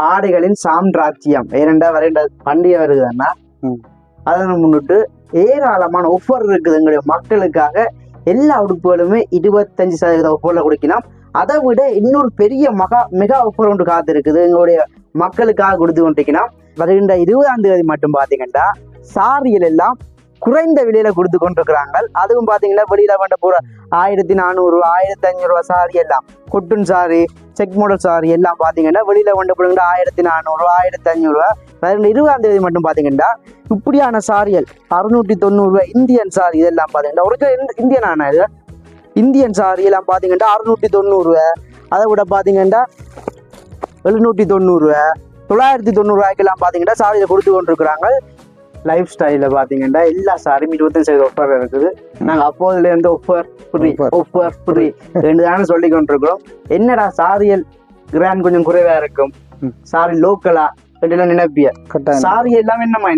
ஆடைகளின் சாம்ராஜ்யம் ஏனெண்டா வரைண்ட பண்டிகை வருதுன்னா அதனை முன்னிட்டு ஏராளமான ஒஃபர் இருக்குது எங்களுடைய மக்களுக்காக. எல்லா உடுப்புகளுமே 25% ஒஃபர்ல கொடுக்கலாம். அதை விட இன்னொரு பெரிய மெகா ஒஃபர் ஒன்று காத்து இருக்குது எங்களுடைய மக்களுக்காக கொடுத்து கொண்டிருக்கலாம். வருகின்ற 20ஆம் தேதி மட்டும் பாத்தீங்கன்னா சாரிகள் எல்லாம் குறைந்த விலையில கொடுத்து கொண்டிருக்கிறாங்க. அதுவும் பாத்தீங்கன்னா வெளியில வேண்ட போற 1400 1500 சாரி எல்லாம் கொட்டன் சாரி செக் மாடல் சாரி எல்லாம் பாத்தீங்கன்னா வெளியில கொண்டு போடுங்க 1400 1500. வருகின்ற 20ஆம் தேதி மட்டும் பாத்தீங்கன்னா இப்படியான சாரிகள் 690 இந்தியன் சாரி இதெல்லாம் பாத்தீங்கன்னா ஒரு இந்தியனான இந்தியன் சாரி எல்லாம் பாத்தீங்கன்னா 690. அதை விட பாத்தீங்கன்னா 790 990 எல்லாம் பாத்தீங்கன்னா சாரியை கொடுத்து கொண்டிருக்கிறாங்க. லைஃப் ஸ்டைல பாத்தீங்கன்னா எல்லா சாரியும் 25% ஒஃபர் இருக்குது. நாங்க அப்போதுல இருந்து ஒஃபர் ஃப்ரீ ரெண்டு தானே சொல்லி கொண்டிருக்கிறோம். என்னடா சாரியல் கிராண்ட் கொஞ்சம் குறைவா இருக்கும், சாரி லோக்கலா ரெண்டுலாம் நினைப்பிய சாரி எல்லாம் என்னமா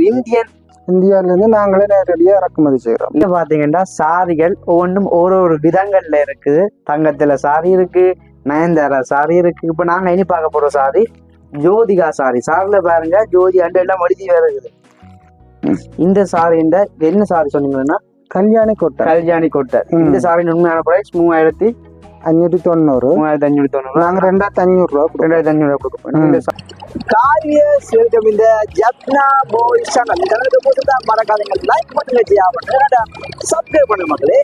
இந்தியால இருந்து நாங்களே நேரடியா இறக்குமதி செய்யறோம். இங்க பாத்தீங்கன்னா சாரிகள் ஒவ்வொன்றும் ஒரு விதங்கள்ல இருக்குது. தங்கத்துல சாரி இருக்கு, நயன்தாரா சாரி இருக்கு. இப்ப நாங்க இனி பார்க்க போற சாரி ஜோதிகா சாரி. சாரில பாருங்க ஜோதி அண்டு எல்லாம் மடிச்சு வேற இருக்குது. இந்த சாரி என்ன சாரி சொன்னீங்கன்னா கல்யாணி கோட்டை. இந்த சாரி உண்மையான பிரைஸ் 3590. நாங்க 2500 கொடுப்போம். காரியஸ் வெல்கம் இந்த ஜப்னா பாய் சேனல். இந்த போட்டு மறக்காதீங்க, லைக் பண்ணுங்க, சப்ஸ்கிரைப் பண்ணுங்க மக்களே.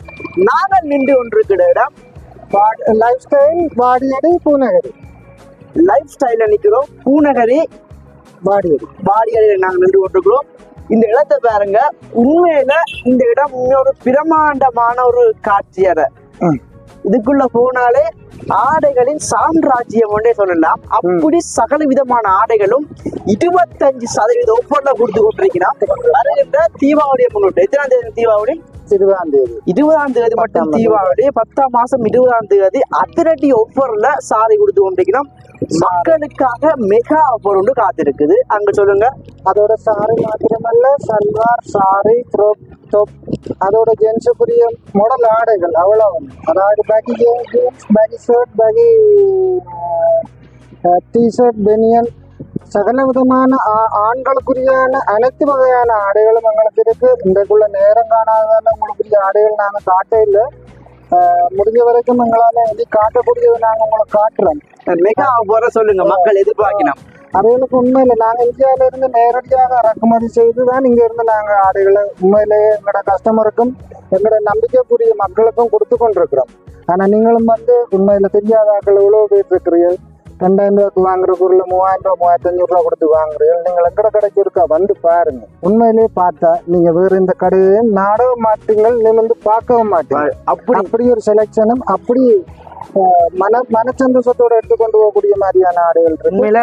நாங்கள் நின்று கொண்டிருக்கிற இடம் life style Vadiyadi Poonakary. Life ஸ்டைல நிக்கிறோம், பூநகரி வாடியடி நாங்கள் நின்று கொண்டிருக்கிறோம். இந்த இடத்தை பாருங்க, உண்மையில இந்த இடம் இன்னொரு பிரமாண்டமான ஒரு காட்சியற. இதுக்குள்ள போனாலே ஆடைகளின் சாம்ராஜ்யம் ஒன்றே சொல்லலாம். அப்படி சகல விதமான ஆடைகளும் 25% ஒப்பந்த கொடுத்து கொண்டிருக்கிறான். வருகின்ற தீபாவளியை முன்னிட்டு எத்தனாம் தேதி தீபாவளி? 20ஆம் தேதி மட்டும் தீபாவளி. 10ஆம் மாசம் 20ஆம் தேதி அதிரடி ஒஃபர்ல சாரி கொடுத்து கொண்டிருக்கிறோம். மக்களுக்காக மெகா ஆஃபர் ஒன்று காத்திருக்குது. அங்க சொல்லுங்க. அதோட சாரி மாத்திரமல்ல, சல்வார் சாரி டாப், அதோட ஜென்ஸுக்குரிய மாடல் ஆடைகள் அவ்வளவு. அதாவது baggy jeans, baggy shirt, baggy T-shirt, banian, சகல விதமான ஆண்களுக்குரியான அனைத்து வகையான ஆடைகளும் எங்களுக்கு இருக்கு. இன்றைக்குள்ள நேரம் காணாததால உங்களுக்குரிய ஆடைகள் நாங்க காட்ட இல்லை. முடிஞ்ச வரைக்கும் எங்களால எது காட்டக்கூடியது நாங்க உங்களுக்கு காட்டுறோம். மெகா ஆஃபரை சொல்லுங்க, மக்கள் எதிர்பார்க்கணும். அவைகளுக்கு உண்மையில நாங்க இந்தியாவில இருந்து நேரடியாக இறக்குமதி செய்துதான் இங்க இருந்து நாங்க ஆடைகளை உண்மையிலேயே எங்களோட கஸ்டமருக்கும் எங்களோட நம்பிக்கைக்குரிய மக்களுக்கும் கொடுத்து கொண்டிருக்கிறோம். ஆனா நீங்களும் உண்மையில தெரியாத ஆட்கள் எவ்வளவு பேர் இருக்கிறீர்கள். 2000 ரூபாய்க்கு வாங்குற பொருள் 3000 ரூபாய் 3500 கொடுத்து வாங்குறீர்கள். நீங்கள் எங்கட கடைக்கு இருக்கா பாருங்க. உண்மையிலேயே பார்த்தா நீங்க வேற இந்த கடையையும் நாடக மாட்டீங்கள், நீங்க பார்க்கவும் மாட்டீங்க. அப்படி ஒரு செலக்ஷனும் அப்படி மன சந்தோஷத்தோட எடுத்துக்கொண்டு போகக்கூடிய மாதிரியான ஆடைகள். உண்மையில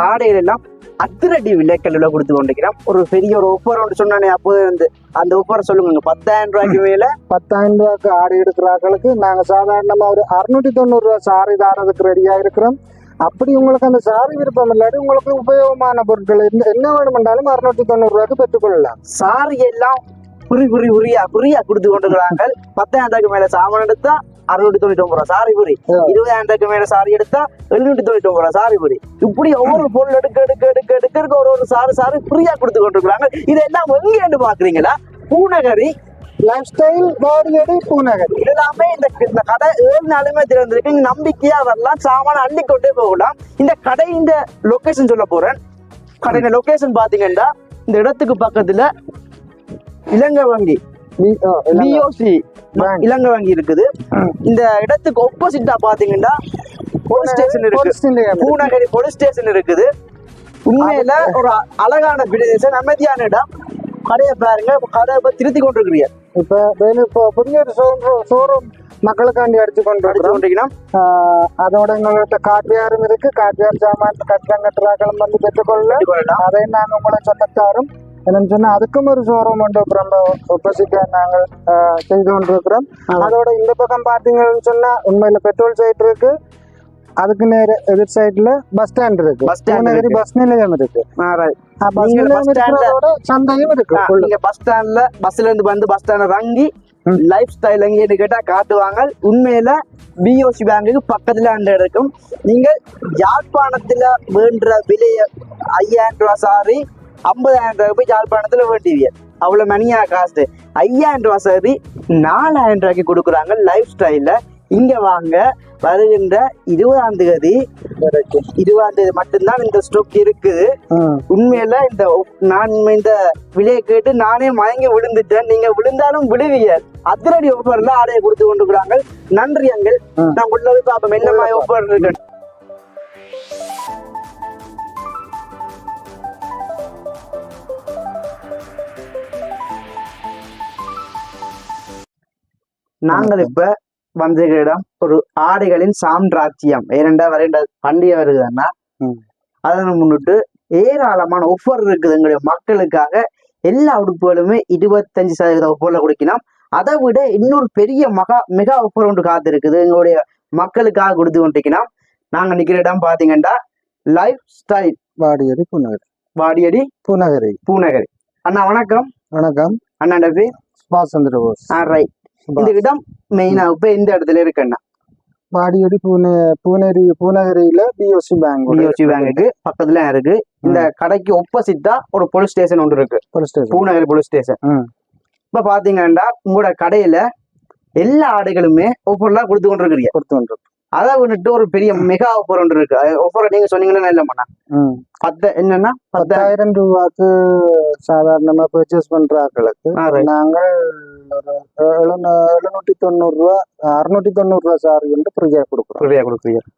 ஆடைகள் எல்லாம் அதிரடி விலைக்கல்ல கொடுத்து கொண்டிருக்கிறோம். ஒரு பெரிய ஒரு ஒஃபர் ஒன்று சொன்னானே, அப்போது அந்த ஒஃபர் சொல்லுங்க. 10,000 ரூபாய்க்கு மேல 10,000 ரூபாய்க்கு ஆடை எடுக்கிறார்களுக்கு நாங்க சாதாரணமா ஒரு 690 ரூபாய் சாரி தாரதுக்கு ரெடியா இருக்கிறோம். அப்படி உங்களுக்கு அந்த சாரி விருப்பம் இல்லாட்டி உங்களுக்கு உபயோகமான பொருட்கள் என்ன வேணுமென்றாலும் 690 ரூபாய்க்கு பெற்றுக்கொள்ளலாம். சாரி எல்லாம் புரியா கொடுத்து கொண்டிருக்கிறாங்க. 10,000 மேல சாமான் எடுத்தா 699 ரூபாய் சாரி புரி, 20,000 மேல சாரி எடுத்தா 799 ரூபாய் சாரி புரி. இப்படி ஒவ்வொரு பொருள் எடுக்க ஒரு சாரி ஃப்ரீயா கொடுத்து கொண்டிருக்கிறாங்க. இதெல்லாம் எங்க பாக்குறீங்களா? Poonagari life style Vadiyadi Poonagari. எல்லாமே இந்த கடை 7 நாளுமே திறந்திருக்கு. இங்க நம்பிக்கையா வரலாம், சாமான அள்ளிக்கொண்டே போகலாம். இந்த கடை இந்த லொகேஷன் சொல்ல போறேன். கடையில லொகேஷன் பாத்தீங்கன்னா இந்த இடத்துக்கு பக்கத்துல இலங்கை வங்கி பிஓசி இலங்கை வங்கி இருக்குது. இந்த இடத்துக்கு ஆப்போசிட்டா பாத்தீங்கன்னா போலீஸ் ஸ்டேஷன் இருக்கு, பூநகரி போலீஸ் ஸ்டேஷன் இருக்குது. உண்மையில ஒரு அழகான பிரதேசம், அமைதியான இடம். கடையை பாருங்க, கடையை திருத்தி கொண்டிருக்கிறீங்க. இப்ப புதிய ஷோரூம் மக்களுக்காண்டி அடிச்சு கொண்டிருக்கிறோம். அதோட எங்கள்கிட்ட காட்டியாரும் இருக்கு. காட்டியார் சாமான் கட்டடம் கட்டுறாக்களும் பெற்றுக்கொள்ளலாம். அதை நாங்க உங்களை சொல்லத்தாரும் என்னன்னு சொன்னா அதுக்கும் ஒரு ஷோரூம் உண்டு. ரொம்ப ஆப்போசிட்டா நாங்கள் செய்து கொண்டிருக்கிறோம். அதோட இந்த பக்கம் பாத்தீங்கன்னு சொன்னா உண்மையில பெட்ரோல் சைட் இருக்கு. அதுக்கு நேர எதிர் சைட்ல பஸ் ஸ்டாண்ட் இருக்கு, பூநகரி பஸ் நிலையம் இருக்கு, சந்தையும் இருக்கு. நீங்க பஸ் ஸ்டாண்ட்ல பஸ்ல இருந்து வந்து பஸ் ஸ்டாண்ட் இறங்கி லைஃப் ஸ்டைல் எங்கன்னு கேட்டா காட்டுவாங்க. உண்மையில பிஓசி பேங்குக்கு பக்கத்துல அந்த இருக்கும். நீங்க யாழ்ப்பாணத்துல வேண்ட விலைய 5000 ரூபாய் சாரி 50,000 ரூபாய் போய் யாழ்ப்பாணத்துல வேண்டிய அவ்வளவு மணியா காசு. 5000 ரூபாய் சாரி 4000 ரூபாய்க்கு கொடுக்குறாங்க லைஃப் ஸ்டைல்ல. இங்க வாங்க. வருகின்ற 20ஆம் தேதி மட்டும்தான் இந்த ஸ்டாக் இருக்குது. உண்மையில நான் இந்த விலையை கேட்டு நானே மயங்கி விழுந்துட்டேன். நீங்க விழுந்தாலும் விழுவீங்க. அதிரடி ஆஃபர்ல ஆடையை கொடுத்து கொண்டிருக்கிறாங்க. நன்றி அங்கள். நான் உள்ள போய் பார்ப்போம் என்ன மாதிரி ஆஃபர் இருக்கு. நாங்கள் இப்ப வந்திருக்கிற இடம் ஒரு ஆடைகளின் சாம்ராஜ்யம். ஏனெண்டா வரைண்ட பண்டிகை வருதுன்னா அதனை முன்னிட்டு ஏராளமான ஒஃபர் இருக்குது எங்களுடைய மக்களுக்காக. எல்லா உடுப்புகளுமே 25% ஒஃபர்ல கொடுக்கணும். அதை விட இன்னொரு பெரிய மெகா ஒஃபர் ஒன்று காத்து இருக்குது எங்களுடைய மக்களுக்காக கொடுத்து கொண்டிருக்கணும். நாங்க நிக்கிற இடம் பாத்தீங்கன்னா லைஃப் ஸ்டைல் வாடியடி பூநகரி. அண்ணா வணக்கம். வணக்கம். அண்ணாண்ட பேர் சுபாஷ் சந்திர போஸ். ரைட். இந்த இடம் மெயினா இப்ப இந்த இடத்துல இருக்குன்னா வாடியடி பூநகரியில பிஓசி பேங்குக்கு பக்கத்துல இருக்கு. இந்த கடைக்கு ஒப்போசிட்டா ஒரு போலீஸ் ஸ்டேஷன் ஒன்று இருக்கு. Poonagari police station. இப்ப பாத்தீங்கன்னா உங்களோட கடையில எல்லா ஆடைகளுமே ஒவ்வொருலாம் கொடுத்து கொண்டிருக்கிறீங்க. அதை வந்துட்டு ஒரு பெரிய மெகா ஆஃபர் ஒன்று இருக்கு. ஆஃபர் நீங்க சொன்னீங்கன்னா இல்லம்மா என்னன்னா 10,000 ரூபாய்க்கு சாதாரணமா பர்ச்சேஸ் பண்ற ஆட்களுக்கு நாங்கள் 790 ரூபா 690 ரூபா சாரி வந்து ஃப்ரீயா கொடுக்குறோம்.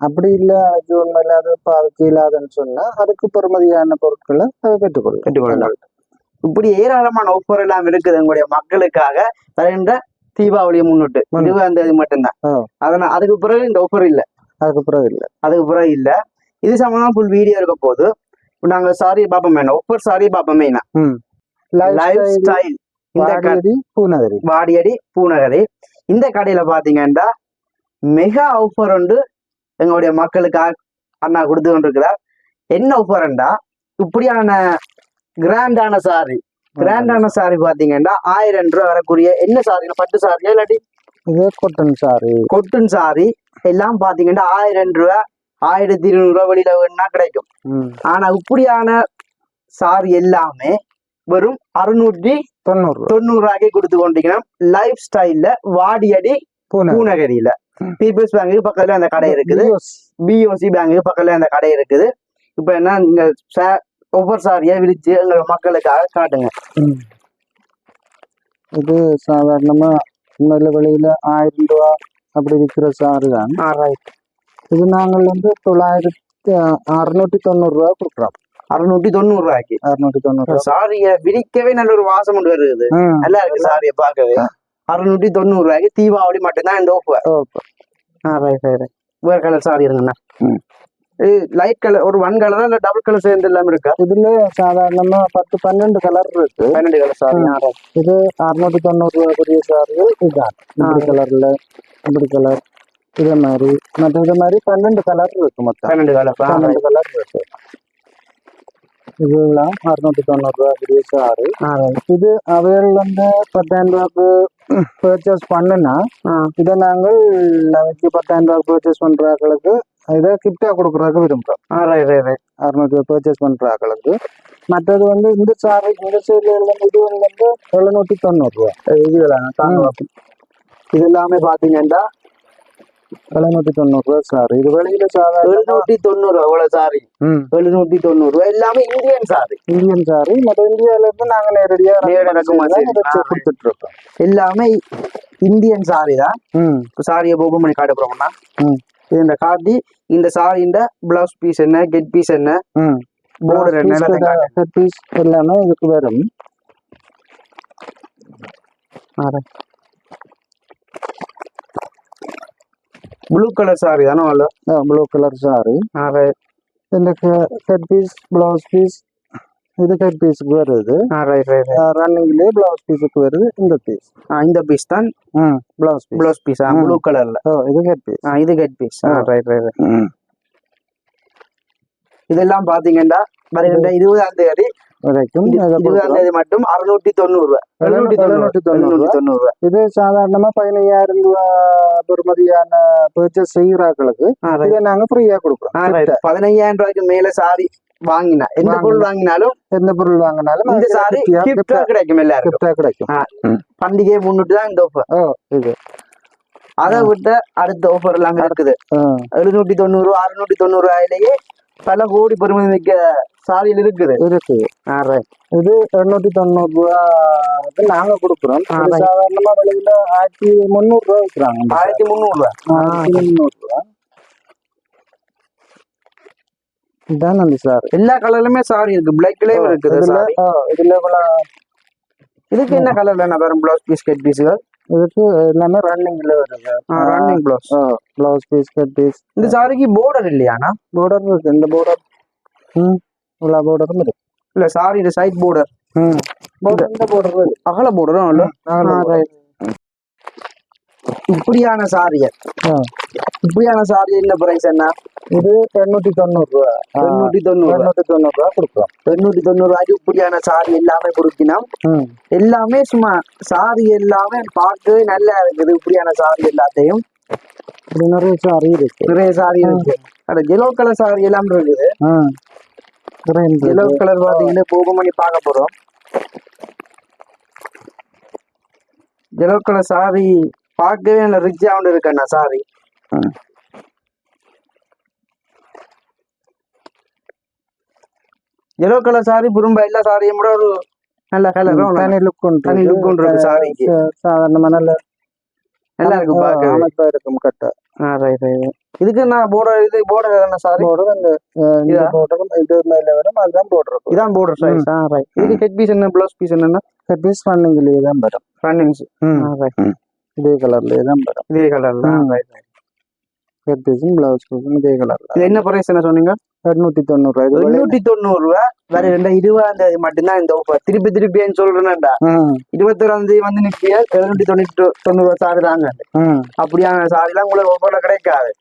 அப்படி இல்ல அது ஒண்ணு இல்லாத பாவுக்கு இல்லாதன்னு சொன்னா அதுக்கு பெறுமதியான பொருட்களை பெற்றுக்கொள்ளலாம். இப்படி ஏராளமான ஆஃபர் எல்லாம் இருக்குது எங்களுடைய மக்களுக்காக. வருகின்ற தீபாவளியை முன்னிட்டு 20ஆம் தேதி மட்டும்தான். அதனால அதுக்கு பிறகு இந்த ஆஃபர் இல்ல. அதுக்கு பிறகு இல்ல. இது சம்பந்தமா ஃபுல் வீடியோ இருக்க போது நாங்க சாரி பாப்போமே. ஆஃபர் சாரி பாப்போமே. Life style Vadiyadi Poonagari. இந்த கடையில பாத்தீங்கன்னா மெகா ஆஃபர் உண்டு எங்களுடைய மக்களுக்காக அண்ணா கொடுத்து கொண்டிருக்கிறார். என்ன ஆஃபர்ண்டா இப்படியான கிராண்டான சாரி பாத்தீங்கன்னா 1000 ரூபாய் வரக்கூடிய என்ன சாரி? பட்டு சாரியா இல்லாட்டி கொட்டன் சாரி எல்லாம் பாத்தீங்கன்னா 1000 ரூபாய் 1200 ரூபாய் வெளியில வேணும்னா கிடைக்கும். ஆனா இப்படியான சாரி எல்லாமே வெறும் 690 ரூபாய்க்கு கொடுத்து கொண்டிருக்கணும். லைஃப் ஸ்டைல்ல வாடியடி பூநகரியில பீப்புள்ஸ் பேங்குக்கு பக்கத்துல அந்த கடை இருக்குது. பிஓசி பேங்குக்கு பக்கத்துல அந்த கடை இருக்குது. இப்ப என்ன நீங்க ஒவ்வொரு சாரியா விரிச்சு எங்க மக்களுக்காக காட்டுங்க. இது சாதாரணமா உண்மையில வெளியில 1000 ரூபா அப்படி விற்கிற சாரி தான். இது நாங்கள் வந்து 690 ரூபா கொடுக்குறோம். 690 ரூபாய்க்கு 690 சாரிய விரிக்கவே நல்ல ஒரு வாசம் ஒன்று வருது. நல்லா இருக்கு சாரிய பார்க்கவே. 690 ரூபாய்க்கு தீபாவளி மட்டும்தான் இந்த ஆஃபர். வேற கலர் சாரி இருங்கண்ணா. லைட் கலர் ஒரு 1 கலரா இல்ல டபுள் கலர் சேர்ந்து எல்லாம் இருக்கா? இதுல சாதாரணமா 10-12 கலர் இருக்கு. 12 கலர் சாரி. இது 690 ரூபாய் சாரி. இதுதான் இப்படி கலர்ல இப்படி கலர் இதே மாதிரி மற்ற இது மாதிரி 12 கலர் இருக்கு. மொத்தம் 12 கலர் இருக்கு. இதெல்லாம் 690 ரூபாய் சாரி. இது அவைகள் வந்து 10,000 ரூபாய்க்கு பர்ச்சேஸ் பண்ணுனா இதை நாங்கள் 10,000 ரூபாய்க்கு பர்ச்சேஸ் பண்ற ஆட்களுக்கு இதை கிஃப்டா கொடுக்குறதுக்கு விரும்புறோம். 600 பர்ச்சேஸ் பண்ற ஆட்களுக்கு. மற்றது வந்து இந்த சாரி இந்த சைட்ல இது வந்து 790 ரூபாய். இது எல்லாமே பாத்தீங்கன்னா 790 ரூபாய் சாரி. இது வெளியில சாதாரண 790 அவ்வளவு சாரி. 790 ரூபாய் எல்லாமே இந்தியன் சாரி. மற்ற இந்தியால இருந்து நாங்க நேரடியா கொடுத்துட்டு இருக்கோம். எல்லாமே இந்தியன் சாரி தான். சாரியை ஓபன் பண்ணி காட்ட போறோம்னா இந்த காட்டி இந்த சாரியின் பிளவுஸ் பீஸ் என்ன, கெட் பீஸ் என்ன, border என்ன கட் பீஸ் எல்லாமே இதுக்கு வரும். ப்ளூ கலர் சாரி தானே? Blue colour sorry. இந்த கட் பீஸ் பிளவுஸ் பீஸ் இது கட் பீஸுக்கு வருது. ரன்னிங்லயே பிளவுஸ் பீஸுக்கு வருது. இந்த பீஸ் தான் பிளவுஸ் பீஸ் ப்ளூ கலர்ல. இது கட் பீஸ். இதெல்லாம் பாத்தீங்கன்னா வருகின்ற 20ஆம் தேதி வரைக்கும் இருபதாம் தேதி மட்டும் 690 ரூபாய் 790 ரூபாய். இது சாதாரணமா 15,000 ரூபாய் பெறுமதியான பர்ச்சேஸ் செய்யறாங்களுக்கு இதை நாங்க ஃப்ரீயா கொடுக்குறோம். 15,000 ரூபாய்க்கு மேல சாரி வாங்கினா எந்த பொருள் வாங்கினாலும் இந்த சாரி கிஃப்டா கிடைக்கும், எல்லாருக்கும் கிஃப்டா கிடைக்கும். பண்டிகையை முன்னிட்டு தான் இந்த ஆஃபர் இது. அதை விட்டு அடுத்த ஆஃபர் எல்லாம் இருக்குது. 790 690 ரூபாயிலேயே பல கோடி பெருமதி மிக்க சாரியில் இருக்குது. இது 290 ரூபாய் நாங்க கொடுக்குறோம். சாதாரணமா விலையில 1300 ரூபாய் விற்கிறாங்க. 1300 ரூபாய் இதான் அந்த சாரி. எல்லா கலர்லயுமே சாரி இருக்கு. பிளாக்லயும் இருக்குது. இதுக்கு என்ன கலர்ல வரும் பிளவுஸ் பீஸ் கட் பீஸுகள்? இதுக்கு எல்லாமே ரன்னிங்ல வருது. Running blouse piece cut piece. இந்த சாரிக்கு border இல்லையானா? border இருக்கு. இந்த border உள்ள borderம் இருக்கு. இல்ல சாரி இந்த சைட் border. இந்த border அகல borderம் இல்ல. இப்படியான சாரி என்ன பிரைஸ் என்ன? இது 890 ரூபாய். 890 ரூபாய் கொடுக்குறோம். 890 ரூபாய்க்கு இப்படியான சாரி எல்லாமே கொடுக்கணும். எல்லாமே சும்மா சாரி எல்லாமே பார்க்கவே நல்லா இருக்குது. இப்படியான சாரி எல்லாத்தையும் நிறைய சாரி இருக்கு. அது எல்லோ கலர் சாரி எல்லாம் இருக்குது. எல்லோ கலர் பாத்தீங்கன்னா ஓபன் பண்ணி பார்க்க போறோம். எல்லோ கலர் சாரி பார்க்கவே நல்ல ரிச்சா ஒன்று இருக்கண்ணா சாரி. எல்லோ கலர் சாரி புரும்ப எல்லா சாரியும் கூட ஒரு நல்ல கலர் தனி லுக் இருக்கு சாரிக்கு. சாதாரணமா நல்லா இருக்கு பார்க்க இருக்கும் கட்ட. இதுக்கு நான் border என்ன சாரி? border அந்த இது மேல வரும். அதுதான் border. இதான் border சைஸ். இதுக்கு ஹெட் பீஸ் என்ன, ப்ளவுஸ் பீஸ் என்னன்னா? ஹெட் பீஸ் ரன்னிங்லயே தான் வரும். ரன்னிங்ஸ் இதே கலர்லயே தான் வரும். இதே கலர்ல ஹெட் பீஸும் ப்ளவுஸ் பீஸும் இதே கலர்ல. இது என்ன பிரைஸ் என்ன சொன்னீங்க? 890 ரூபாய். 890 ரூபாய். வேற 20ஆம் தேதி மட்டும்தான் இந்த ஆஃபர். திருப்பி சொல்றேன்டா. 21ஆம் தேதி வந்து நிப்பியா 790 ரூபாய் சாரி தாங்க. அப்படியான சாரி எல்லாம் உங்களுக்கு ஆஃபர்ல கிடைக்காது.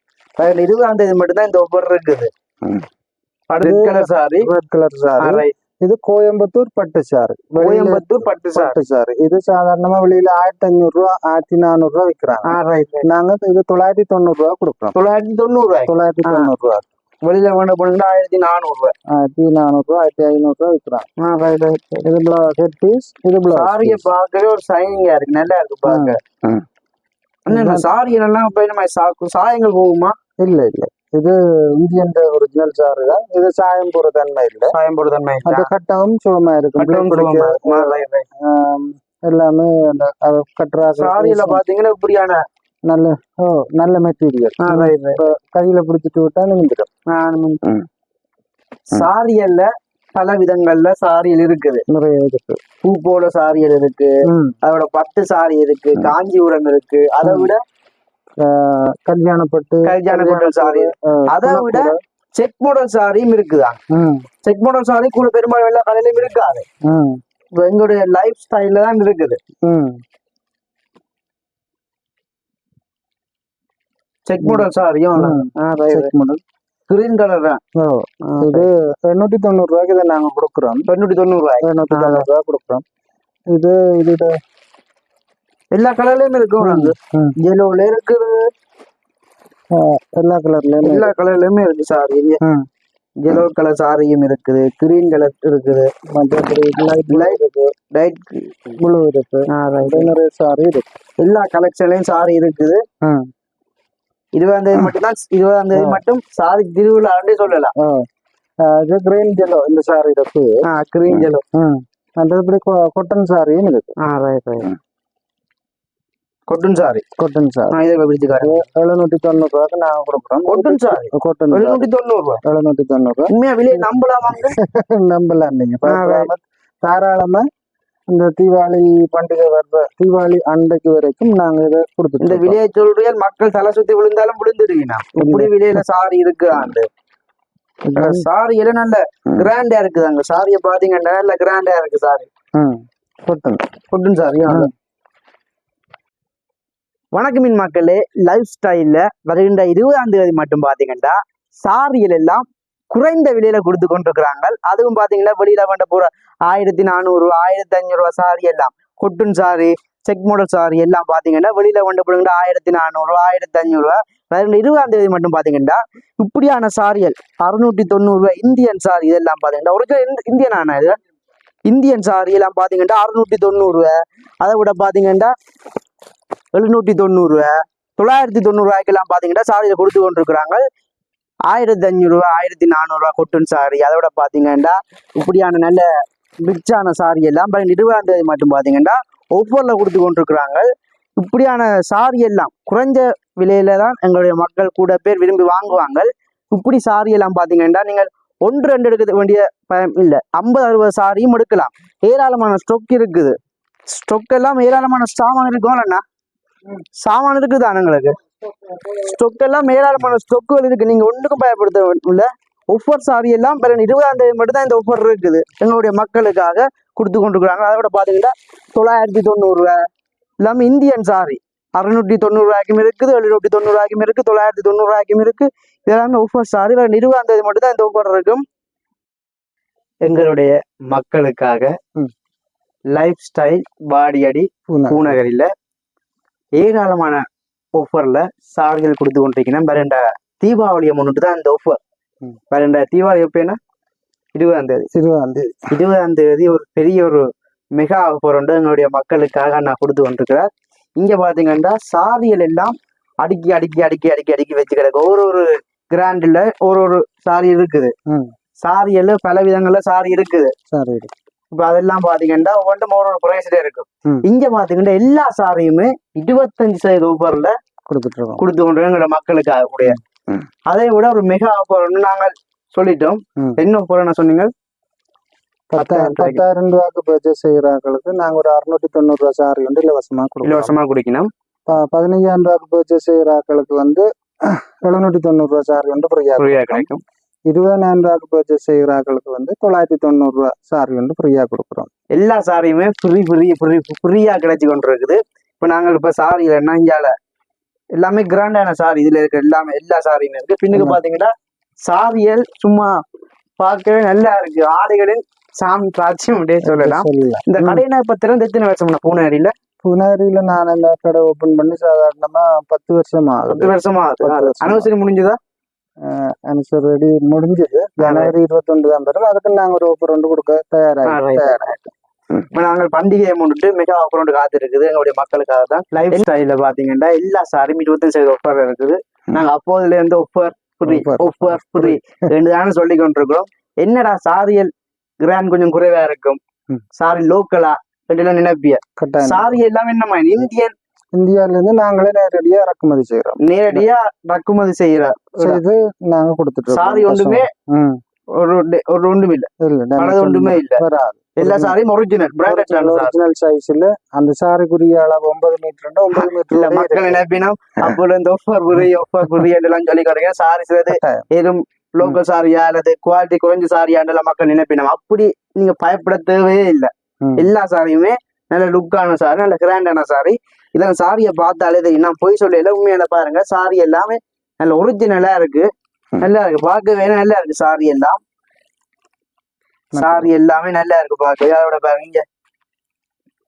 20ஆம் தேதி மட்டும்தான் இந்த ஆஃபர் இருக்குது. Red colour sorry. இது கோயம்புத்தூர் பட்டு சாரி. பட்டு சாரி. இது சாதாரணமா வெளியில 1500 ரூபாய் 1400 ரூபாய் விற்கிறாங்க. நாங்க இது 990 ரூபாய் கொடுக்குறோம். 990 ரூபாய். வெளியில வேண்ட போனீங்கன்னா 1400 ரூபாய் 1500 ரூபாய் விற்கிறாங்க. இது ஹெட் பீஸ். இது சாரிய பார்க்கவே ஒரு சைனிங்கா இருக்கு. நல்லா இருக்கு பாக்க. என்ன சாரி எல்லாம் சாயங்கள் போகுமா? இல்ல இது இந்தியன் ஒரிஜினல் சாரி தான். இது சாயம் போற தன்மை இல்ல. அந்த கட்டவும் சுகமா இருக்கும். எல்லாமே கட்டுறா சாரியில பாத்தீங்கன்னா இப்படியான நல்ல மெட்டீரியல். கையில பிடிச்சிட்டு விட்டா நிமிந்துடும். சாரியல்ல பல விதங்கள்ல சாரியல் இருக்குது. நிறைய இருக்கு. பூ போல சாரியல் இருக்கு. அதோட பட்டு சாரி இருக்கு. காஞ்சிபுரம் இருக்கு. அதை விட கல்யாணப்பட்டு சாரி. அதை விட செக் மாடல் சாரியும் இருக்குதான். செக் மாடல் சாரி கூட பெரும்பாலும் எல்லா கடையிலும் இருக்காது. எங்களுடைய லைஃப் ஸ்டைல்ல தான் இருக்குது. செக் மாடல் சாரியும் கிரீன் கலர் தான். இது 890 ரூபாய்க்கு இதை நாங்க கொடுக்குறோம். 890 ரூபாய் கொடுக்குறோம். இது எல்லா கலர்லயும் இருக்கும். எல்லோல இருக்குது. எல்லா கலர்லயுமே இருக்கு சாரி. எல்லோ கலர் சாரியும் இருக்குது. கிரீன் கலர் இருக்குது. லைட் ப்ளூ இருக்கு. நிறைய சாரி இருக்கு. எல்லா கலெக்ஷன்லயும் சாரி இருக்குது. 20ஆம் தேதி மட்டும்தான். 20ஆம் தேதி மட்டும் சாரி திருவிழான்னு சொல்லலாம். கிரீன் ஜெல்லோ இந்த சாரி இருக்கு. கிரீன் ஜெல்லோ. அந்த கொட்டன் சாரியும் இருக்கு. கொட்டன் சாரி. இதை பிடிச்சு 790 ரூபாய்க்கு நாங்க கொடுக்குறோம். கொட்டன் சாரி 790 ரூபாய். 790 ரூபாய். உண்மையா விலையை நம்பலாமாங்க? நம்பலாம். நீங்க தாராளமா இந்த தீபாவளி பண்டிகை தீபாவளி அன்றைக்கு வரைக்கும் நாங்க இதை கொடுத்துருக்கோம். இந்த விலையை சொல்றீங்க. மக்கள் தலை சுத்தி விழுந்தாலும் விழுந்துடுவீங்க. இப்படி விலையில சாரி இருக்கு. சாரி எல்லாம் நல்ல கிராண்டா இருக்குது. அங்க சாரிய பாத்தீங்கன்னா நல்ல கிராண்டா இருக்கு சாரி. கொட்டன் சாரி. வணக்கம் மக்களே. லைஃப் ஸ்டைல்ல வருகின்ற 20ஆம் தேதி மட்டும் பாத்தீங்கன்னா சாரிகள் எல்லாம் குறைந்த விலையில கொடுத்து கொண்டிருக்கிறாங்க. அதுவும் பாத்தீங்கன்னா வெளியில வேண்ட போற 1400 1500 சாரி எல்லாம் கொட்டுன் சாரி செக் மாடல் சாரி எல்லாம் பாத்தீங்கன்னா வெளியில கொண்டு போடுங்க 1400 1500. 20ஆம் தேதி மட்டும் பாத்தீங்கன்னா இப்படியான சாரிகள் 690 இந்தியன் சாரி இதெல்லாம் பாத்தீங்கன்னா ஒரிஜினல் இந்தியன் ஆனா இது இந்தியன் சாரி எல்லாம் பாத்தீங்கன்னா 690. அதை விட பாத்தீங்கன்னா 790 990 பாத்தீங்கன்னா சாரியை கொடுத்து கொண்டிருக்கிறாங்க. 1500 1400 கொட்டன் சாரி. அதை விட பாத்தீங்கன்னா இப்படியான நல்ல ரிச்சான சாரி எல்லாம் 20ஆம் தேதி மட்டும் பாத்தீங்கன்னா ஒவ்வொருல கொடுத்து கொண்டிருக்கிறாங்க. இப்படியான சாரி எல்லாம் குறைஞ்ச விலையில தான் எங்களுடைய மக்கள் கூட பேர் விரும்பி வாங்குவாங்க. இப்படி சாரி எல்லாம் பாத்தீங்கன்னா நீங்கள் 1 2 எடுக்க வேண்டிய பயம் இல்லை. 50 60 சாரியும் எடுக்கலாம். ஏராளமான ஸ்டொக் இருக்குது. ஸ்டொக் எல்லாம் ஏராளமான சாமான் இருக்கும்லண்ணா. சாமான் இருக்குதான் எங்களுக்கு. ஸ்டொக் எல்லாம் ஏராளமான ஸ்டொக்குகள் இருக்கு. நீங்க ஒன்றுக்கும் பயப்படுத்த இல்லை. ஒஃபர் சாரி எல்லாம் 20ஆம் தேதி மட்டும் தான் இந்த ஒஃபர் இருக்குது. எங்களுடைய மக்களுக்காக கொடுத்து கொண்டிருக்கிறாங்க. அதை விட பாத்தீங்கன்னா 990 எல்லாமே இந்தியன் சாரி 690 இருக்குது, 790 இருக்கு, 990 இருக்கு. இதெல்லாமே ஒஃபர் சாரி. 20ஆம் தேதி மட்டும் தான் இந்த ஒஃபர் இருக்கும். எங்களுடைய மக்களுக்காக லைஃப் ஸ்டைல் வாடியடி பூநகரில ஏராளமான ஒஃபர்ல சாரிகள் கொடுத்து கொண்டிருக்கீங்கன்னா வேற தீபாவளியை முன்னிட்டு தான் இந்த ஒஃபர். வேற தீபாவளி எப்படின்னா 20ஆம் தேதி ஒரு பெரிய ஒரு மெகா ஆஃபர் வந்து எங்களுடைய மக்களுக்காக நான் கொடுத்து கொண்டிருக்கிறேன். இங்க பாத்தீங்கன்னா சாரிகள் எல்லாம் அடுக்கி அடுக்கி அடுக்கி அடுக்கி அடுக்கி வச்சு கிடக்கு. ஒரு கிராண்ட்ல ஒரு சாரி இருக்குது. சாரிகள் பல விதங்கள்ல சாரி இருக்குது. இப்ப அதெல்லாம் பாத்தீங்கன்னா ஒவ்வொன்றும் ஒரு பிரைஸ்ல இருக்கும். இங்க பாத்தீங்கன்னா எல்லா சாரியுமே 25% ஆஃபர்ல கொடுத்து கொண்டு எங்களோட மக்களுக்காக கூடிய. அதை விட ஒரு மெகா ஆஃபர் ஒன்று நாங்கள் சொல்லிட்டோம். என்ன ஆஃபர் என்ன சொன்னீங்க? 10,000 ரூபாய்க்கு பர்ச்சேஸ் செய்யறாங்களுக்கு நாங்க ஒரு 690 சாரி வந்து இலவசமா குடிக்கணும். 15,000 ரூபாய்க்கு பர்ச்சேஸ் செய்யறாங்களுக்கு வந்து 790 சாரி வந்து ஃப்ரீயா கிடைக்கும். 20,000 ரூபாய்க்கு பர்ச்சேஸ் செய்யறாங்களுக்கு வந்து 990 சாரி வந்து ஃப்ரீயா கொடுக்குறோம். எல்லா சாரியுமே ஃப்ரீயா கிடைச்சி கொண்டு இருக்குது. இப்ப நாங்கள் இப்ப சாரி இல்லைன்னா இங்கால எல்லாமே கிராண்டான சாரி இதுல இருக்க எல்லா சாரியுமே இருக்கு. பின்னுக்கு பாத்தீங்கன்னா சாரியல் சும்மா பார்க்கவே நல்லா இருக்கு. ஆடைகளின் சாம்ராஜ்யம் அப்படியே சொல்லலாம். இந்த கடையின பத்திரம் எத்தனை வருஷம் பூனேரியில நான் இந்த கடை ஓபன் பண்ணி சாதாரணமா 10 வருஷம் ஆகுது. அனிவர்சரி முடிஞ்சுதா? அனிவர்சரி முடிஞ்சது. ஜனவரி 21 தான் வரும். அதுக்கு நாங்க ஒரு ஆஃபர் ஒன்று கொடுக்க தயாராகிட்டோம். நாங்கள் பண்டிகையை முன்னிட்டு மிக ஆஃபர் ஒன்று காத்து இருக்குது எங்களுடைய மக்களுக்காக தான். லைஃப் ஸ்டைல பாத்தீங்கன்னா எல்லா சாரியும் 25% ஆஃபர் இருக்குது. நாங்க அப்போதுல இருந்து ஒஃபர் ஃப்ரீ ரெண்டு தானே சொல்லி கொண்டிருக்கிறோம். என்னடா சாரியல் கிராண்ட் கொஞ்சம் குறைவா இருக்கும், சாரி லோக்கலா எல்லாம் நினைப்பிய. சாரி எல்லாம் என்னமா இந்தியால இருந்து நாங்களே நேரடியா இறக்குமதி செய்யறோம். செய்து நாங்க கொடுத்துட்டோம். சாரி ஒன்றுமே ஒரு ஒன்றும் இல்ல, ஒன்றுமே இல்ல. எல்லா சாரியும் ஒரிஜினல் சைஸ்ல. அந்த சாரிக்குரிய அளவு 9 மீட்டர் 9 மீட்டர். மக்கள் நினைப்பினோம் அப்போ இந்த ஒஃபர் புரி எல்லாம் சொல்லி கிடைக்கும். சாரி சிலது ஏதும் லோக்கல் சாரியா அல்லது குவாலிட்டி குறைஞ்ச சாரியாண்டல மக்கள் நினைப்பினோம். அப்படி நீங்க பயப்பட தேவையே இல்லை. எல்லா சாரியுமே நல்ல லுக்கான சாரி, நல்ல கிராண்டான சாரி. இதெல்லாம் சாரியை பார்த்தாலே தெரியும். நான் போய் சொல்லல, உண்மையில பாருங்க சாரி எல்லாமே நல்ல ஒரிஜினலா இருக்கு. நல்லா இருக்கு பார்க்கவே, நல்லா இருக்கு. சாரி எல்லாமே நல்லா இருக்கு பார்க்கவே. அதோட பாருங்க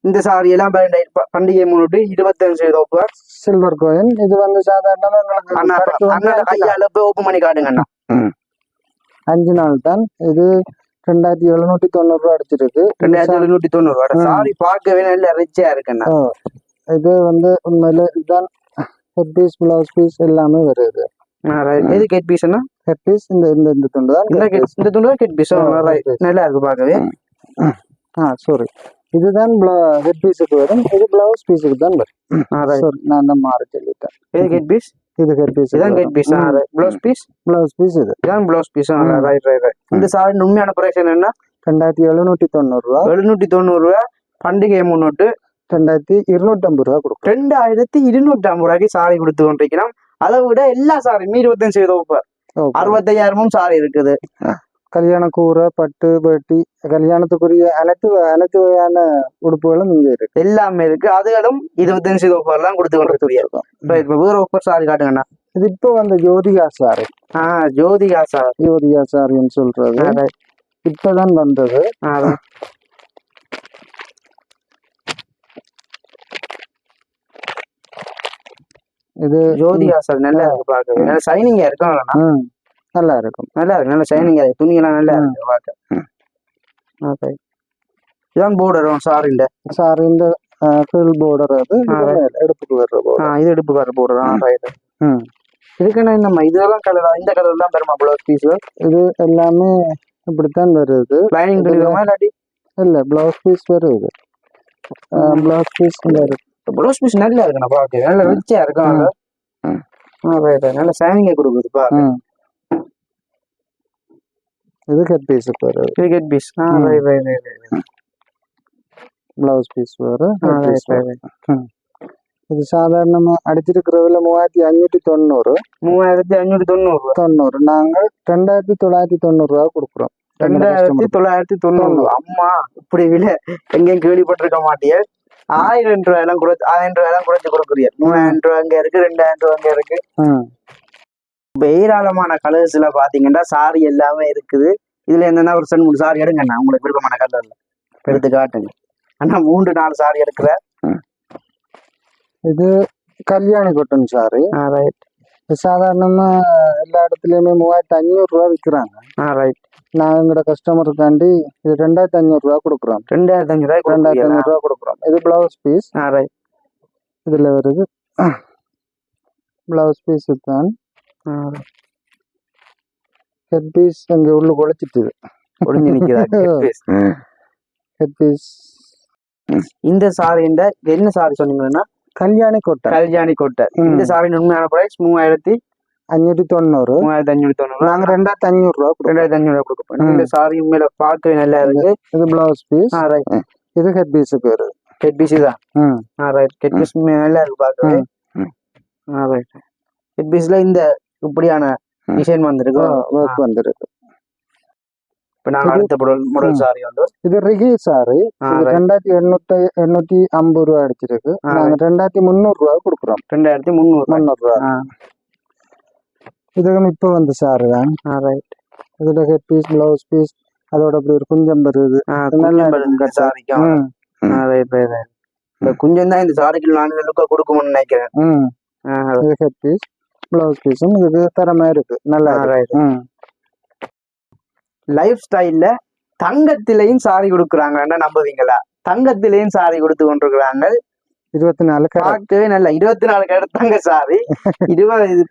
இந்த சாரி எல்லாம் பண்டிகை முன்னிட்டு 25% ஆஃபர். சில்வர் கோயின் இது வந்து சாதாரணமா கையால போய் ஓப்பன் பண்ணி காட்டுங்கண்ணா. 5 நாள் தான் இது. 2790 ரூபா அடிச்சிருக்கு. 2790 ரூபா. சாரி பார்க்கவே நல்ல ரிச்சா இருக்குண்ணா. இது வந்து உண்மையில இதுதான் ஹெட் பீஸ், பிளவுஸ் பீஸ் எல்லாமே வருது. எது ஹெட் பீஸ்னா? ஹெட் பீஸ் இந்த துண்டு தான். இந்த துண்டு தான் ஹெட் பீஸ். நல்லா இருக்கு பார்க்கவே. சாரி, இதுதான் ஹெட் பீஸுக்கு வரும். இது பிளவுஸ் பீஸுக்கு தான் வரும். நான் தான் மாறி சொல்லிட்டேன். இது ஹெட் பீஸ், இது ஹெட் பீஸ், இதான் ஹெட் பீஸ். பிளவுஸ் பீஸ் இது இதான் பிளவுஸ் பீஸ். ரைட். இந்த சாரி உண்மையான பிரைஸ் என்னன்னா 2790 ரூபா. 790 ரூபா. பண்டிகை முன்னிட்டு 2250 ரூபா கொடுக்கும். 2250 ரூபாய்க்கு சாரி கொடுத்து கொண்டிருக்கிறோம். அதை விட எல்லா சாரியுமே 25% ஆஃபர். 65,000 சாரி இருக்குது. கல்யாண கூரை, பட்டு, வேட்டி, கல்யாணத்துக்குரிய அனைத்து வகையான உடுப்புகளும் இங்க இருக்கு. எல்லாமே இருக்கு. அதுகளும் 25% ஆஃபர் தான் கொடுத்து கொண்டிருக்கோம். வேற ஆஃபர் சாரி காட்டுங்கண்ணா. இது இப்போ வந்த ஜோதிகா சாரி. ஜோதிகா சாரி. ஜோதிகா சாரின்னு சொல்றது இப்பதான் வந்தது. இது ஜோதிகா சாரி நல்லா இருக்கு பாக்க. நல்ல ஷைனிங்கா இருக்கும். நல்லா இருக்கும். நல்ல ஷைனிங்கா இருக்கு. துணியெல்லாம் நல்லா இருக்கு பாக்க. இதான் போர்டர் சாரிண்ட ஃபுல் போர்டர். அது எடுப்புக்கு வர்ற போர்டர். இது எடுப்புக்கு வர்ற போர்டர். ரைட். இதுக்குன்னா நம்ம இதெல்லாம் கலர், இந்த கலர் தான் பெருமா ப்ளவுஸ் பீஸ். இது எல்லாமே இப்படித்தான் வருது. லைனிங் துணிமா இல்லாட்டி இல்ல ப்ளவுஸ் பீஸ் வருது. ப்ளவுஸ் பீஸ் வருது. ப்ளவுஸ் பீஸ் நல்லா இருக்கு. நான் பாக்க நல்ல ரிச்சா இருக்கும். நல்ல ஷைனிங்கா கொடுக்குது பாக்க. இது கட் பீஸ் வருது. இது கட் பீஸ். ப்ளவுஸ் பீஸ் வரும். இது சாதாரணமா அடிச்சிருக்கிறதுல 3590. 3590. நாங்கள் 2990 ரூபா கொடுக்குறோம். 2990. அம்மா இப்படி விலை எங்கேயும் கேள்விப்பட்டிருக்க மாட்டியே. 1000 ரூபாயெல்லாம் 1000 ரூபாயெல்லாம் குறைச்சு கொடுக்குறீங்க. 3000 ரூபாய் அங்க இருக்கு, 2000 ரூபாய் அங்க இருக்கு. ஏராளமான கலர்ஸ்ல பாத்தீங்கன்னா சாரி எல்லாமே இருக்குது. இதுல என்னன்னா ஒரு 2-3 சாரி எடுங்கண்ணா, உங்களுக்கு விருப்பமான கலர்ல எடுத்து காட்டுங்க. ஆனா 3-4 சாரி எடுக்கிற. இது கல்யாணி கொட்டன் சாரி. சாதாரணமா எல்லா இடத்துலயுமே 3500 ரூபா விற்கிறாங்க. நான் எங்களோட கஸ்டமருக்காண்டி இது 2500 ரூபா கொடுக்குறோம். 2500 ரூபா கொடுக்குறோம். இது பிளவுஸ் பீஸ். இதுல வருது பிளவுஸ் பீஸ் தான். ஹெட் பீஸ் அங்க உள்ள குழைச்சிட்டு ஒளிஞ்சு நிக்கிறாங்க. Head piece. இந்த சாரி என்ன சாரி சொன்னீங்கன்னா கல்யாணி கோட்டை. இந்த சாரி உண்மையான பிரைஸ் 3590. 3590. நாங்க 2500 ரூபா 2500 கொடுப்போம். இந்த சாரி உண்மையில பார்க்கவே நல்லா இருக்கு. இது பிளவுஸ் பீஸ். இது ஹெட் பீஸுக்கு வருது. ஹெட் பீஸ் தான். ஹெட் பீஸ் நல்லா இருக்கு பார்க்கவே. ஹெட் பீஸ்ல இந்த இப்படியான டிசைன் வந்திருக்கு. ஒர்க் வந்திருக்கு. இப்ப நாங்க அடுத்த மாடல் சாரி வந்து இது ரிகி சாரி. 2850 ரூபா அடிச்சிருக்கு. நாங்க 2300 ரூபா கொடுக்குறோம். 2300 ரூபா. இதுவும் இப்ப வந்து சாரி தான். இதுல ஹெட் பீஸ், பிளவுஸ் பீஸ், அதோட அப்படி ஒரு குஞ்சம் வருது. இந்த குஞ்சம் தான் இந்த சாரிக்கு நான் லுக்கா கொடுக்கும்னு நினைக்கிறேன். இது ஹெட் பீஸ், பிளவுஸ் பீஸும் இதுக்கு தரமா இருக்கு. நல்லா இருக்கு. லைஃப் ஸ்டைல்ல தங்கத்திலையும் சாரி கொடுக்குறாங்க. நம்புவீங்களா? தங்கத்திலையும் சாரி கொடுத்து கொண்டிருக்கிறாங்க. 24 பார்க்கவே நல்ல 24 கேரட் தங்க சாரி. இது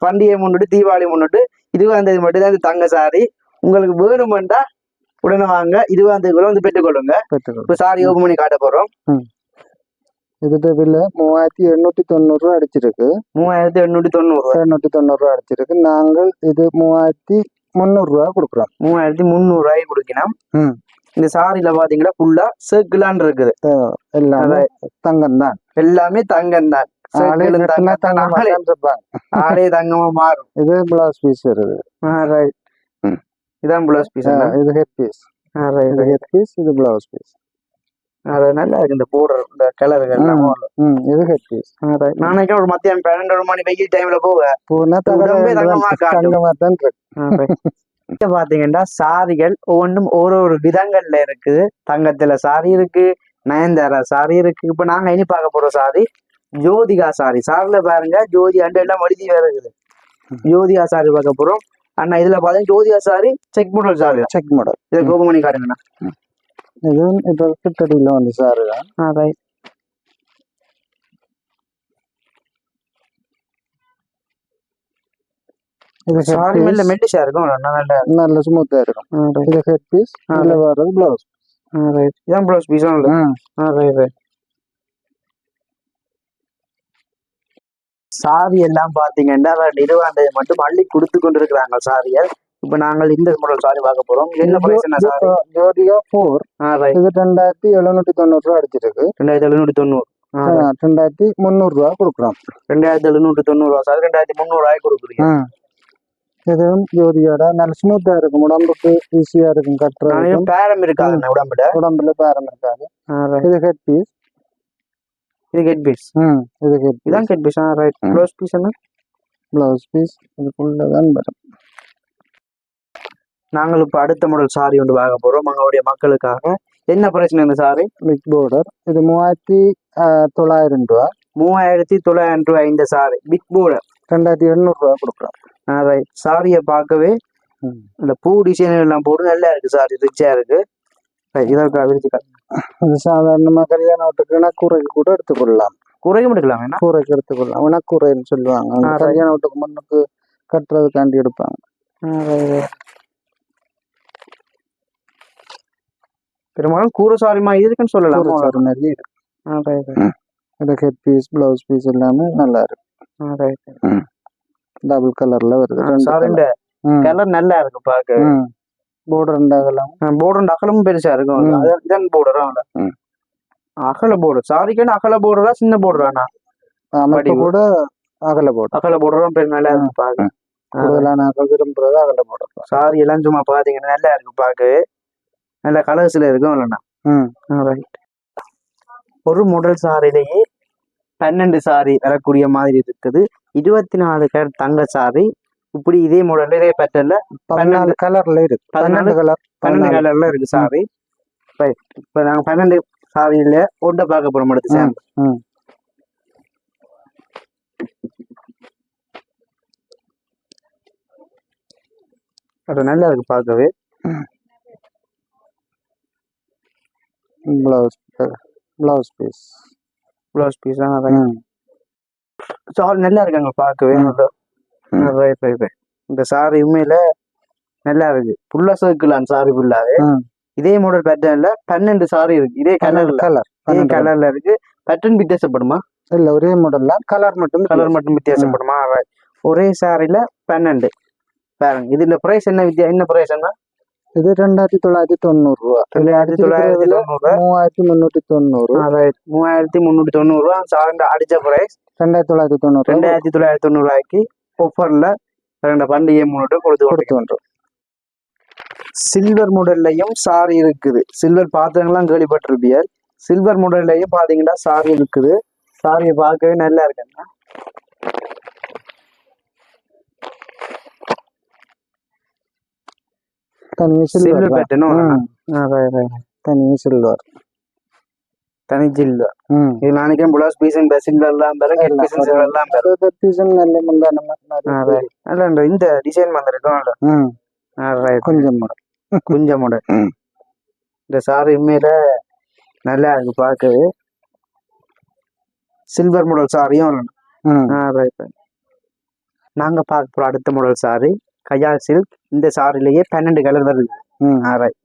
பண்டிகை முன்னிட்டு, தீபாவளி முன்னிட்டு 20ஆம் தேதி மட்டும் தான் தங்க சாரி. உங்களுக்கு வேணுமெண்டா உடனே வாங்க. 20ஆம் தேதிக்குள்ள வந்து பெற்றுக்கொள்ளுங்க. இப்ப சாரி ஓபன் பண்ணி காட்ட போறோம். இதுல 3890 ரூபா அடிச்சிருக்கு. 3890 ரூபா அடிச்சிருக்கு. நாங்கள் இது 3300 ரூபா கொடுக்குறோம். 3300 ரூபாய்க்கு கொடுக்கணும். இந்த சாரியில பாத்தீங்கன்னா ஃபுல்லா சர்க்கிளான் இருக்குது. எல்லாமே தங்கம் தான். எல்லாமே தங்கம் தான். ஆடே தங்கமா மாறும். இது பிளவுஸ் பீஸ் வருது. இதான் பிளவுஸ் பீஸ். இது ஹெட் பீஸ். Head piece. இது பிளவுஸ் பீஸ். நல்லா இருக்கு. இந்த போடுற இந்த கலர்கள் இது ஹெட் பீஸ். நாளைக்கு ஒரு மத்தியானம் 12 மணி வெயில் டைம்ல போனா தங்கமா தான் இருக்கு. பாத்தீங்கன்னா சாரிகள் ஒவ்வொன்றும் ஒரு விதங்கள்ல இருக்குது. தங்கத்துல சாரி இருக்கு, நயன்தாரா சாரி இருக்கு. இப்ப நாங்க இனி பார்க்க போற சாரி ஜோதிகா சாரி. சாரில பாருங்க ஜோதி அண்டு எல்லாம் வலிதி வேற இருக்குது. ஜோதிகா சாரி பார்க்க போறோம். அண்ணா இதுல பாத்தீங்கன்னா Jyothika sorry check model sorry. Check model. இதை கோபம் பண்ணி காட்டுங்கண்ணா. இதுவும் இப்ப கிட்டடியில வந்து சாரி தான். இது சாரி மேல மெல்லிஷா இருக்கும். நல்ல ஸ்மூத்தா இருக்கும். இது ஹெட் பீஸ். இதுல வர்றது பிளவுஸ். இதான் பிளவுஸ் பீஸ். சாரி எல்லாம் பாத்தீங்கன்னா 20ஆம் தேதி மட்டும் அள்ளி கொடுத்து கொண்டிருக்கிறாங்க சாரியை. இப்ப நாங்கள் இந்த மாடல் சாரி பார்க்க போறோம். என்ன பிரைஸ்? ஜோதிகா 4. இது 2790 ரூபா அடிச்சிருக்கு. 2790. 2300 ரூபா கொடுக்குறோம். 2790 ரூபா சாரி 2300 ரூபாய் கொடுக்குறீங்க. இதுவும் ஜோதியோட நல்ல ஸ்மூத்தா இருக்கும். உடம்புக்கு ஈஸியா இருக்கும் கட்டுறது. பேரம் இருக்காது உடம்புல பேரம் இருக்காது. இது ஹெட் பீஸ். இது ஹெட் பீஸ். இது ஹெட் இதான் head piece. Right. Blouse piece என்ன? பிளவுஸ் பீஸ் இதுக்குள்ளதான் வரும். நாங்கள் இப்போ அடுத்த மாடல் சாரி ஒன்று வாங்க போறோம் எங்களுடைய மக்களுக்காக. என்ன பிரச்சனை இந்த சாரி? Big border. இது 3900 ரூபா. 3900 ரூபாய் இந்த சாரி. பிக் பார்டர் 2800 ரூபா கொடுக்குறோம். சாரியை பார்க்கவே இந்த பூ டிசைன் எல்லாம் போட்டு நல்லா இருக்கு சாரி, ரிச்சா இருக்கு. இதற்காக இது சாதாரணமா கல்யாண வீட்டுக்குன்னா கூரைக்கு கூட எடுத்துக்கொள்ளலாம். கூரைக்கும் எடுக்கலாம், கூரைக்கு எடுத்துக்கொள்ளலாம். உனக்கூரைன்னு சொல்லுவாங்க. கல்யாண வீட்டுக்கு முன்னுக்கு கட்டுறதுக்காண்டி எடுப்பாங்க. பெரும்பாலும் கூரை சாரி மாதிரி இருக்குன்னு சொல்லலாம். சாரி மாதிரி இருக்கு. இது ஹெட் பீஸ், பிளவுஸ் பீஸ் எல்லாமே நல்லா இருக்கு. டபுள் கலர்ல வருது. சாரியோட கலர் நல்லா இருக்கு பாக்க. border அகலம், border அகலமும் பெருசா இருக்கும். அதான் border அகல border. சாரிக்கு அகல border சின்ன border ஆனா அமைப்பு கூட அகல border. அகல border பெரிய நல்லா இருக்கு பாக்க. கூடுதலான விரும்புறது அகல border. சாரி எல்லாம் சும்மா பாத்தீங்கன்னா நல்லா இருக்கு பாக்க. நல்ல கலர்ஸ்ல இருக்கும் இல்லைன்னா. ஒரு மாடல் சாரிலேயே 12 சாரி வரக்கூடிய மாதிரி இருக்குது. 24 கேரட் தங்க சாரி. இப்படி இதே மாடல்ல இதே பேட்டர்ல 14 கலர்ல இருக்கு. 12 கலர்ல இருக்கு சாரி. இப்ப நாங்க 12 சாரியில ஒட்ட பார்க்க போறோம். அடுத்து சாம்பிள் அது நல்லா இருக்கு பார்க்கவே. பிளவுஸ் பீஸ் சாரி நல்லா இருக்காங்க பார்க்கவே. இந்த சாரி உண்மையில நல்லா இருக்கு. ஃபுல்லா சர்க்கிள் சாரி ஃபுல்லாவே இதே மாடல் பேட்டர்ன்ல 12 சாரி இருக்கு. இதே கலர்ல இருக்கு. பேட்டர்ன் வித்தியாசப்படுமா? இல்ல, ஒரே மாடல்ல கலர் மட்டும் வித்தியாசப்படுமா? ஒரே சாரில 12 பாருங்க. இதுல பிரைஸ் என்ன என்ன பிரைஸ் என்ன? இது 2990 ரூபா. 3390. 3390 ரூபா சாரி அடிச்ச பிரைஸ். 2990 ரூபாய்க்கு ஆஃபர்ல பண்டிகை முன்னோட்டு கொடுத்து. சில்வர் மாடல்லையும் சாரி இருக்குது. சில்வர் பாத்திரங்கள்லாம் கேள்விப்பட்டிருப்பிய. சில்வர் மாடல்லையும் பாத்தீங்கன்னா சாரி இருக்குது. சாரியை பார்க்கவே நல்லா இருக்குங்க. சில்வர் பேட்டர்ன் தனி சில்வர். இது நாளைக்கே பிளவுஸ் பீஸ் சில்வர்லாம் இந்த டிசைன் வந்திருக்கும். கொஞ்சம் மாடல் இந்த சாரி உண்மையில நல்லா இருக்கு பார்க்கவே. சில்வர் மாடல் சாரியும் நாங்க பார்க்க போற அடுத்த மாடல் சாரி கயால் சில்க். இந்த சாரிலேயே 12 கலர் வருது.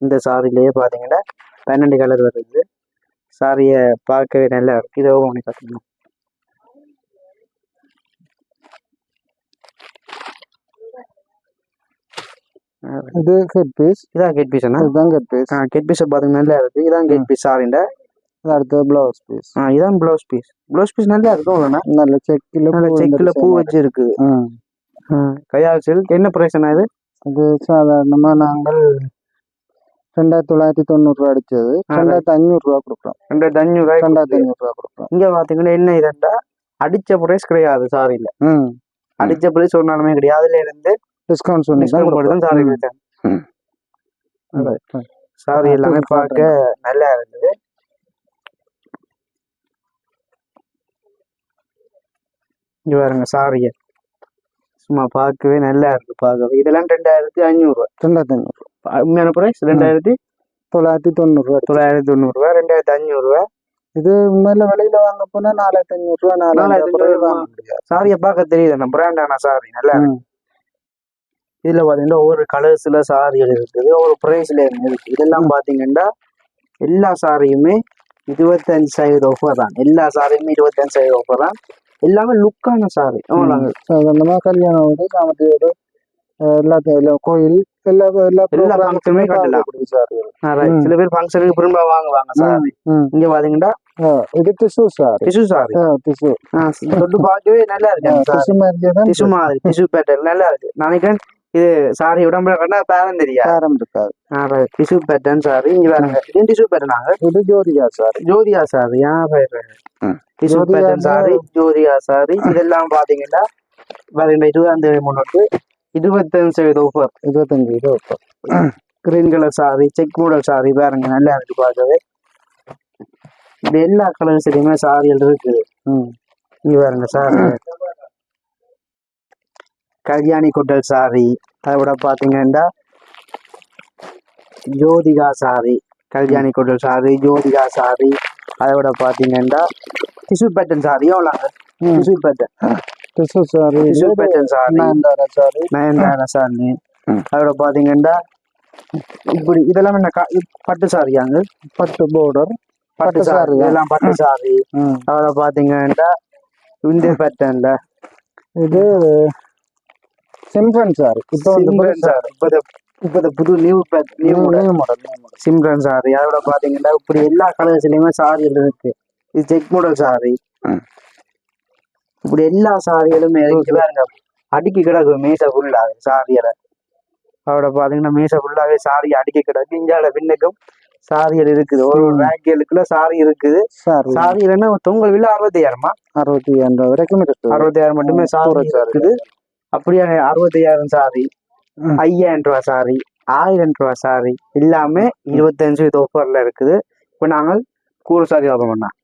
இந்த சாரிலேயே பாத்தீங்கன்னா 12 கலர் வருது. சாரிய பார்க்கவே நல்லா இருக்கு. இதோ பாத்தீங்கன்னா இது ஹெட் பீஸ். இதான் ஹெட் பீஸ். ஹெட் பீஸ் பாத்தீங்கன்னா நல்லா இருக்கு. இதான் ஹெட் பீஸ் சாரிண்ட. அடுத்து பிளவுஸ் பீஸ். இதான் பிளவுஸ் பீஸ். பிளவுஸ் பீஸ் நல்லா இருக்கும். நல்ல செக்கில பூ வச்சு இருக்கு. கயால் சில்க். என்ன பிரைஸ் என்ன இது? இது சாதாரணமா நாங்கள் 2990 ரூபா அடிச்சது 2500 ரூபா கொடுக்குறோம். 2500 ரூபா கொடுக்குறோம். இங்க பாத்தீங்கன்னா என்ன இதா அடிச்ச பிரைஸ் கிடையாது சாரியில. அடிச்ச பிரைஸ் சொன்னாலுமே கிடையாது. அதுல இருந்து டிஸ்கவுண்ட் சாரி கொடுத்தேன். சாரி எல்லாமே பார்க்க நல்லா இருந்தது. இங்க பாருங்க சாரிய சும்மா பார்க்கவே நல்லா இருக்கு பார்க்கவே. இதெல்லாம் 2500 ரூபா. 2500 உண்மையான பிரைஸ் 2990 ரூபா. 990 ரூபா. 2500 ரூபா. இது உண்மையில வெளியில வாங்க போனா 4500 ரூபா. 4500 ரூபா. சாரிய பார்க்க தெரியுது நம்ம பிராண்டான சாரி நல்லா இருக்கு. இதுல பாத்தீங்கன்னா ஒவ்வொரு கலர்ஸ்ல சாரிகள் இருக்குது. ஒவ்வொரு பிரைஸ்ல இருக்கு. இதெல்லாம் பாத்தீங்கன்னா எல்லா சாரியுமே 25,000 ஆஃபர் தான். எல்லா சாரியுமே 25,000 ஆஃபர் தான். எல்லாமே லுக்கான சாரி. சாதாரணமா கல்யாணம் சாமத்தியோடு எல்லாத்தையும் கோயில் எல்லா ஃபங்க்ஷனுமே கட்டலாம். சில பேர் ஃபங்க்ஷனுக்கு திரும்ப வாங்குவாங்க சாரி. இங்க பாத்தீங்கன்னா இது டிஷ்யூ சாரி. தொட்டு பார்க்கவே நல்லா இருக்கு. டிஷ்யூ பேட்டர்ன் நல்லா இருக்கு. நினைக்கிறேன் இது சாரி உடம்புல கட்டினா பேரம் இருக்காது. Tissue pattern sari. இங்க பாருங்க இது டிஷ்யூ பேட்டர்னாங்க. இது ஜோதியா சாரி. டிஷ்யூ பேட்டர்ன் சாரி, ஜோதியா சாரி. இதெல்லாம் பாத்தீங்கன்னா வருகின்ற 20ஆம் தேதி முன்னிட்டு 25% offer. 25 green colour sari, check model sari பாருங்க, நல்லா இருக்கு பார்க்கவே. இந்த எல்லா கலர்ஸ்லயுமே சாரிகள் இருக்குது. இங்க பாருங்க சாரி, கல்யாணி கொட்டல் சாரி, அதை விட பாத்தீங்கன்னா ஜோதிகா சாரி, கல்யாணி கொட்டல் சாரி, ஜோதிகா சாரி, அதை விட பாத்தீங்கன்னா டிஷ்யூ பேட்டர்ன் சாரி, எவ்வளோங்க tissue pattern, tissue sari, tissue pattern sari, Nayanthara sari, Nayanthara sari, அதோட பாத்தீங்கன்னா இப்படி இதெல்லாம் என்ன பட்டு சாரியாங்க, பட்டு பார்டர், பட்டு சாரி, இதெல்லாம் பட்டு சாரி. அதோட பாத்தீங்கன்னா இந்த பேட்டர்ன்ல இது சிம்ரன் சாரி, இப்போ இப்ப புது நியூ மாடல் சிம்ரன் சாரி. அதோட பாத்தீங்கன்னா இப்படி எல்லா கலர்ஸ்லயுமே சாரிகள் இருக்கு. இது செக் மாடல் சாரி, இப்படி எல்லா சாரிகளுமே பாருங்க அடுக்கி கிடக்கு மேச ஃபுல்லாக சாரிகளை. அதோட பாத்தீங்கன்னா மேச ஃபுல்லாவே சாரி அடுக்கி கிடக்கு. இந்தியாவில பின்னுக்கும் சாரிகள் இருக்குது, ஒரு ரேக்குள்ள சாரி இருக்குது. சாரி இல்லைன்னா தொங்கல் விலை 65,000, 65,000 வரைக்கும் இருக்கு. 65,000 மட்டுமே சாரி இருக்குது. அப்படியே 65,000 சாரி, 5,000 ரூபாய் சாரி, 1000 ரூபாய் சாரி எல்லாமே 25% ஆஃபர்ல இருக்குது. இப்போ நாங்கள் கூறு சாரி ஆர்டர் பண்ணோம்.